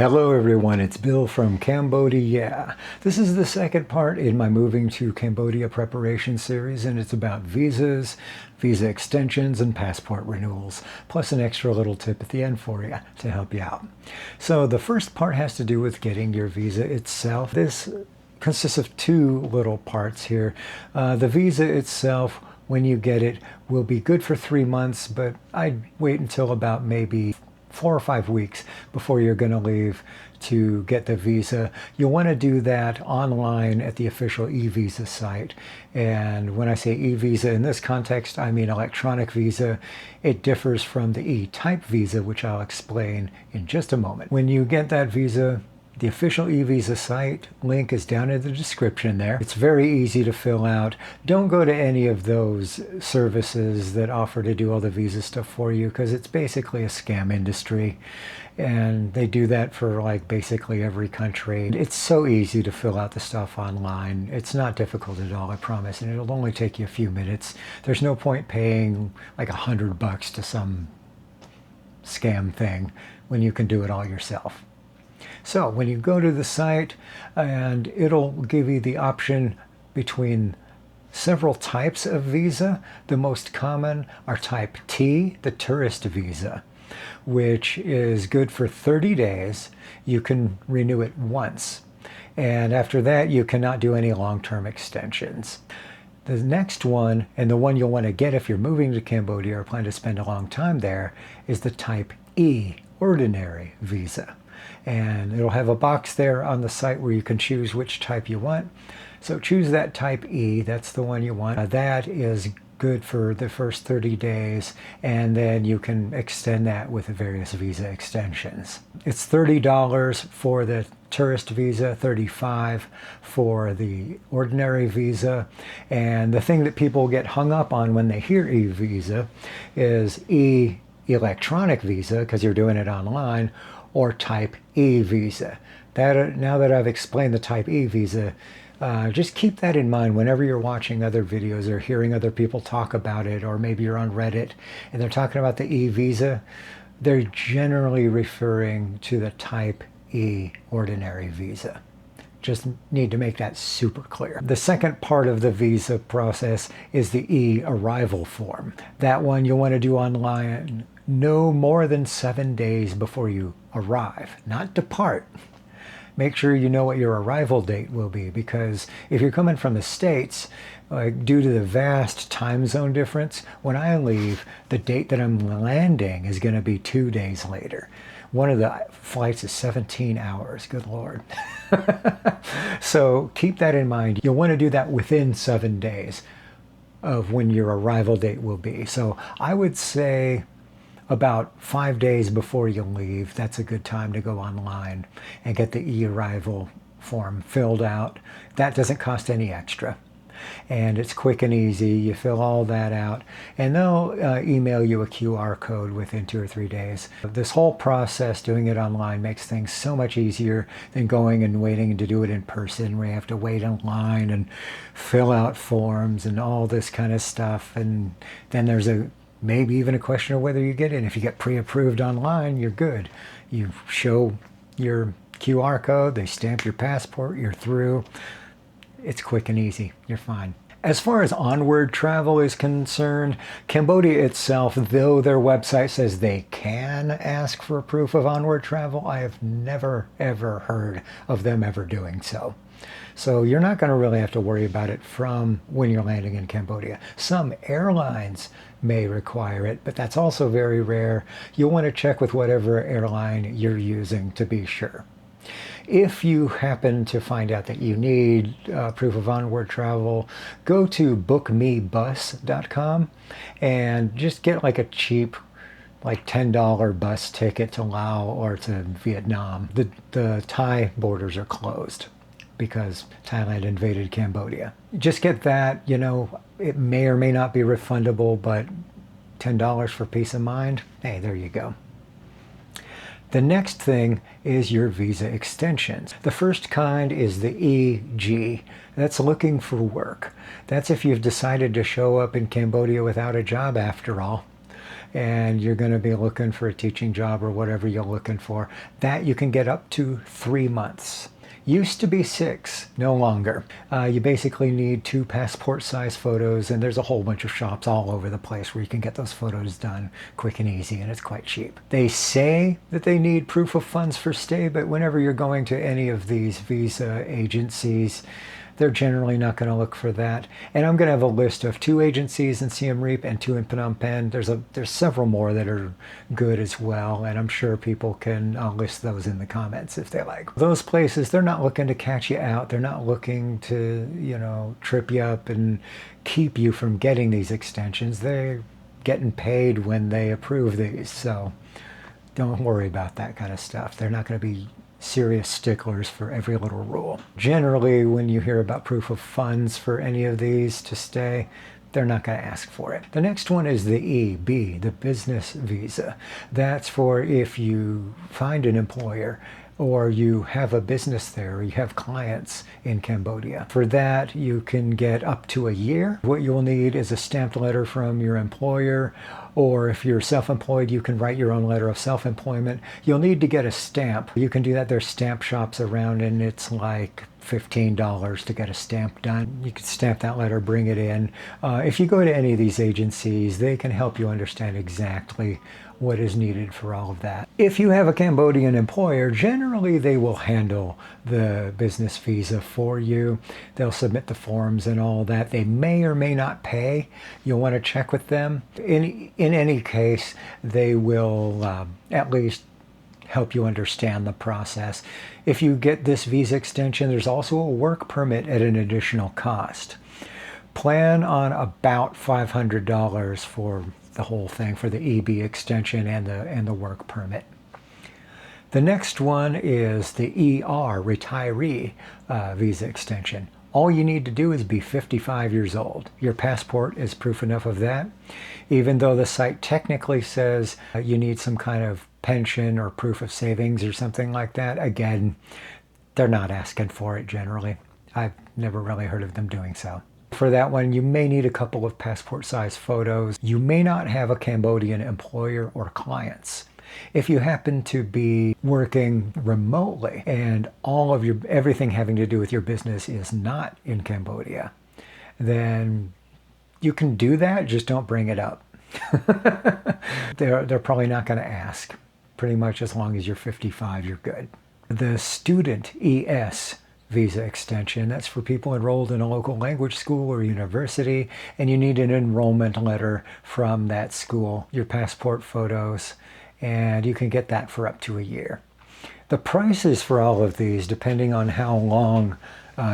Hello everyone, it's Bill from CambodiYeah. This is the second part in my Moving to Cambodia preparation series, and it's about visas, visa extensions, and passport renewals, plus an extra little tip at the end for you to help you out. So the first part has to do with getting your visa itself. This consists of two little parts here. The visa itself, when you get it, will be good for 3 months, but I'd wait until about maybe 4 or 5 weeks before you're going to leave to get the visa. You'll want to do that online at the official e-visa site. And when I say e-visa in this context, I mean electronic visa. It differs from the e-type visa, which I'll explain in just a moment. When you get that visa, the official e-visa site link is down in the description there. It's very easy to fill out. Don't go to any of those services that offer to do all the visa stuff for you, because it's basically a scam industry. And they do that for like basically every country. It's so easy to fill out the stuff online. It's not difficult at all, I promise. And it'll only take you a few minutes. There's no point paying like $100 to some scam thing when you can do it all yourself. So when you go to the site, and it'll give you the option between several types of visa. The most common are type T, the tourist visa, which is good for 30 days. You can renew it once. And after that, you cannot do any long-term extensions. The next one, and the one you'll want to get if you're moving to Cambodia or plan to spend a long time there, is the type E, ordinary visa. And it'll have a box there on the site where you can choose which type you want. So choose that type E, that's the one you want. That is good for the first 30 days, and then you can extend that with the various visa extensions. It's $30 for the tourist visa, $35 for the ordinary visa. And the thing that people get hung up on when they hear e-visa is electronic visa, because you're doing it online, or type E visa. Now that I've explained the type E visa, just keep that in mind whenever you're watching other videos or hearing other people talk about it, or maybe you're on Reddit and they're talking about the E visa. They're generally referring to the type E ordinary visa. Just need to make that super clear. The second part of the visa process is the e-arrival form. That one you'll want to do online no more than 7 days before you arrive, not depart. Make sure you know what your arrival date will be, because if you're coming from the States, due to the vast time zone difference, when I leave, the date that I'm landing is going to be 2 days later. One of the flights is 17 hours, good Lord. So keep that in mind. You'll want to do that within 7 days of when your arrival date will be. So I would say about 5 days before you leave, that's a good time to go online and get the e-arrival form filled out. That doesn't cost any extra. And it's quick and easy. You fill all that out, and they'll email you a QR code within 2 or 3 days. This whole process, doing it online, makes things so much easier than going and waiting to do it in person, where you have to wait in line and fill out forms and all this kind of stuff. And then there's maybe even a question of whether you get in. If you get pre-approved online, you're good. You show your QR code, they stamp your passport, you're through. It's quick and easy. You're fine. As far as onward travel is concerned, Cambodia itself, though their website says they can ask for proof of onward travel, I have never ever heard of them ever doing so. So you're not going to really have to worry about it from when you're landing in Cambodia. Some airlines may require it, but that's also very rare. You'll want to check with whatever airline you're using to be sure. If you happen to find out that you need proof of onward travel, go to bookmebus.com and just get like a cheap, like $10 bus ticket to Laos or to Vietnam. The Thai borders are closed because Thailand invaded Cambodia. Just get that. You know, it may or may not be refundable, but $10 for peace of mind, hey, there you go. The next thing is your visa extensions. The first kind is the EG. That's looking for work. That's if you've decided to show up in Cambodia without a job after all. and you're going to be looking for a teaching job or whatever you're looking for, that you can get up to 3 months. Used to be 6, no longer. You basically need 2 passport-size photos, and there's a whole bunch of shops all over the place where you can get those photos done quick and easy, and it's quite cheap. They say that they need proof of funds for stay, but whenever you're going to any of these visa agencies, they're generally not going to look for that. And I'm going to have a list of 2 agencies in Siem Reap and 2 in Phnom Penh. There's several more that are good as well, and I'm sure people can list those in the comments if they like. Those places, they're not looking to catch you out. They're not looking to, trip you up and keep you from getting these extensions. They're getting paid when they approve these, so don't worry about that kind of stuff. They're not going to be serious sticklers for every little rule. Generally, when you hear about proof of funds for any of these to stay, they're not going to ask for it. The next one is the EB, the business visa. That's for if you find an employer or you have a business there, or you have clients in Cambodia. For that, you can get up to a year. What you'll need is a stamped letter from your employer, or if you're self-employed, you can write your own letter of self-employment. You'll need to get a stamp. You can do that. There's stamp shops around, and it's like $15 to get a stamp done. You can stamp that letter, bring it in. If you go to any of these agencies, they can help you understand exactly what is needed for all of that. If you have a Cambodian employer, generally they will handle the business visa for you. They'll submit the forms and all that. They may or may not pay. You'll want to check with them. In any case, they will at least help you understand the process. If you get this visa extension, there's also a work permit at an additional cost. Plan on about $500 for the whole thing, for the EB extension and the work permit. The next one is the ER, retiree visa extension. All you need to do is be 55 years old. Your passport is proof enough of that. Even though the site technically says you need some kind of pension or proof of savings or something like that, again, they're not asking for it generally. I've never really heard of them doing so. For that one, you may need a couple of passport-sized photos. You may not have a Cambodian employer or clients. If you happen to be working remotely and all of everything having to do with your business is not in Cambodia, then you can do that, just don't bring it up. They're probably not going to ask. Pretty much as long as you're 55, you're good. The student ES visa extension, that's for people enrolled in a local language school or university, and you need an enrollment letter from that school, your passport photos, and you can get that for up to a year. The prices for all of these, depending on how long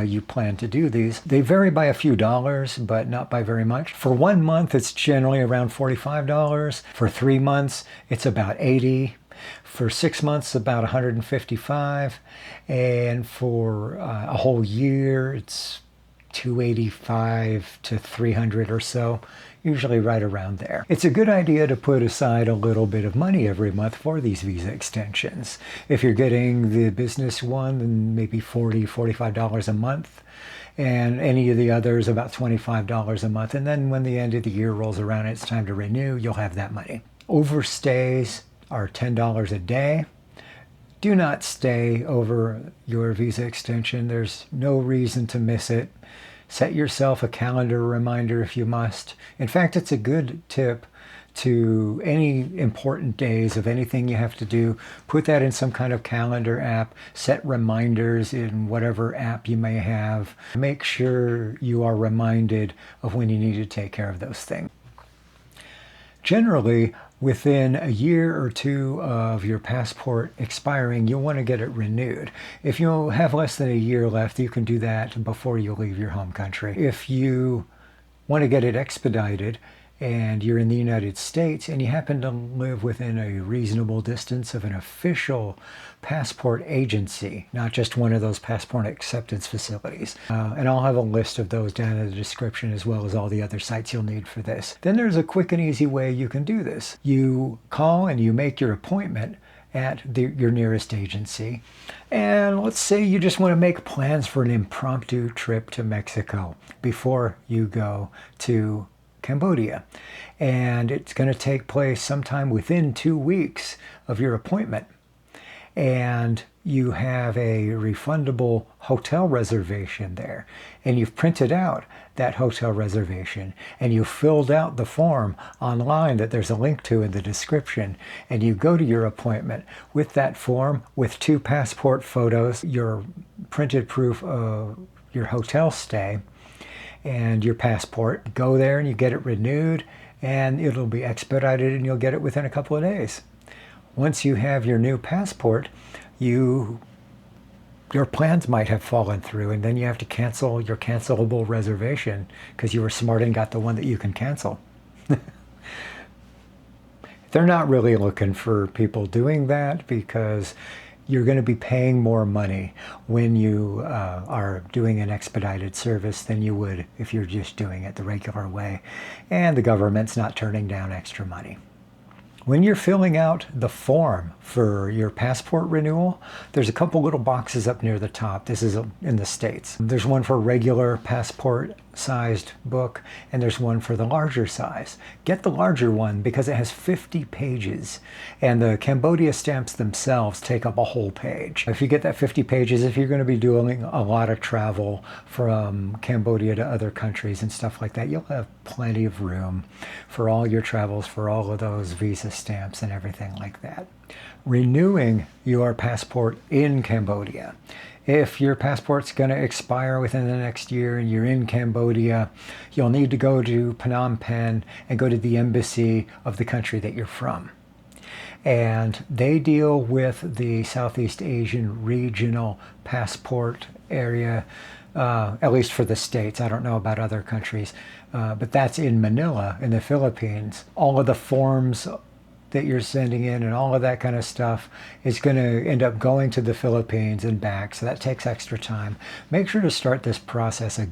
you plan to do these, they vary by a few dollars, but not by very much. For 1 month, it's generally around $45. For 3 months, it's about $80. For 6 months, about $155, and for a whole year, it's $285 to $300 or so, usually right around there. It's a good idea to put aside a little bit of money every month for these visa extensions. If you're getting the business one, then maybe $45 a month, and any of the others about $25 a month. And then when the end of the year rolls around and it's time to renew, you'll have that money. Overstays are $10 a day. Do not stay over your visa extension. There's no reason to miss it. Set yourself a calendar reminder if you must. In fact, it's a good tip to any important days of anything you have to do. Put that in some kind of calendar app. Set reminders in whatever app you may have. Make sure you are reminded of when you need to take care of those things. Generally, within a year or 2 of your passport expiring, you'll want to get it renewed. If you have less than a year left, you can do that before you leave your home country. If you want to get it expedited and you're in the United States and you happen to live within a reasonable distance of an official passport agency, not just one of those passport acceptance facilities, and I'll have a list of those down in the description as well as all the other sites you'll need for this. Then there's a quick and easy way you can do this. You call and you make your appointment at your nearest agency, and let's say you just want to make plans for an impromptu trip to Mexico before you go to Cambodia. And it's going to take place sometime within 2 weeks of your appointment. And you have a refundable hotel reservation there, and you've printed out that hotel reservation, and you filled out the form online that there's a link to in the description, and you go to your appointment with that form with 2 passport photos, your printed proof of your hotel stay, and your passport. Go there and you get it renewed, and it'll be expedited, and you'll get it within a couple of days. Once you have your new passport, your plans might have fallen through, and then you have to cancel your cancelable reservation because you were smart and got the one that you can cancel. They're not really looking for people doing that because you're going to be paying more money when you are doing an expedited service than you would if you're just doing it the regular way, and the government's not turning down extra money. When you're filling out the form for your passport renewal, there's a couple little boxes up near the top. This is in the States. There's one for regular passport-sized book, and there's one for the larger size. Get the larger one because it has 50 pages, and the Cambodia stamps themselves take up a whole page. If you get that 50 pages, if you're going to be doing a lot of travel from Cambodia to other countries and stuff like that, you'll have plenty of room for all your travels, for all of those visa stamps and everything like that. Renewing your passport in Cambodia. If your passport's going to expire within the next year and you're in Cambodia, you'll need to go to Phnom Penh and go to the embassy of the country that you're from. And they deal with the Southeast Asian regional passport area, at least for the States. I don't know about other countries, but that's in Manila in the Philippines. All of the forms that you're sending in and all of that kind of stuff is going to end up going to the Philippines and back, so that takes extra time. Make sure to start this process at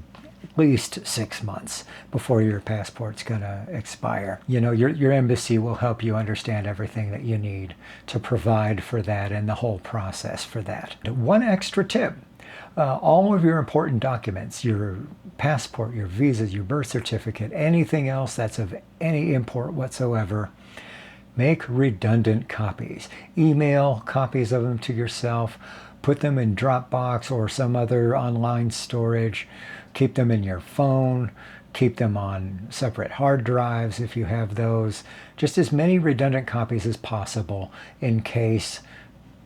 least 6 months before your passport's going to expire. You know, your embassy will help you understand everything that you need to provide for that and the whole process for that. One extra tip. All of your important documents, your passport, your visas, your birth certificate, anything else that's of any import whatsoever, make redundant copies. Email copies of them to yourself. Put them in Dropbox or some other online storage. Keep them in your phone. Keep them on separate hard drives if you have those. Just as many redundant copies as possible in case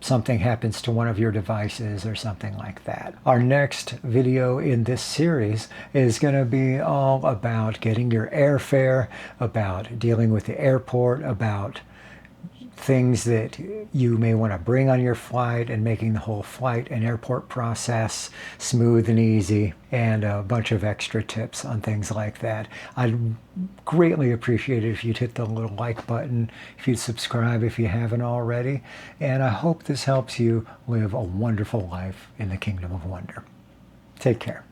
something happens to one of your devices or something like that. Our next video in this series is going to be all about getting your airfare, about dealing with the airport, about things that you may want to bring on your flight and making the whole flight and airport process smooth and easy, and a bunch of extra tips on things like that. I'd greatly appreciate it if you'd hit the little like button, if you'd subscribe if you haven't already, and I hope this helps you live a wonderful life in the Kingdom of Wonder. Take care.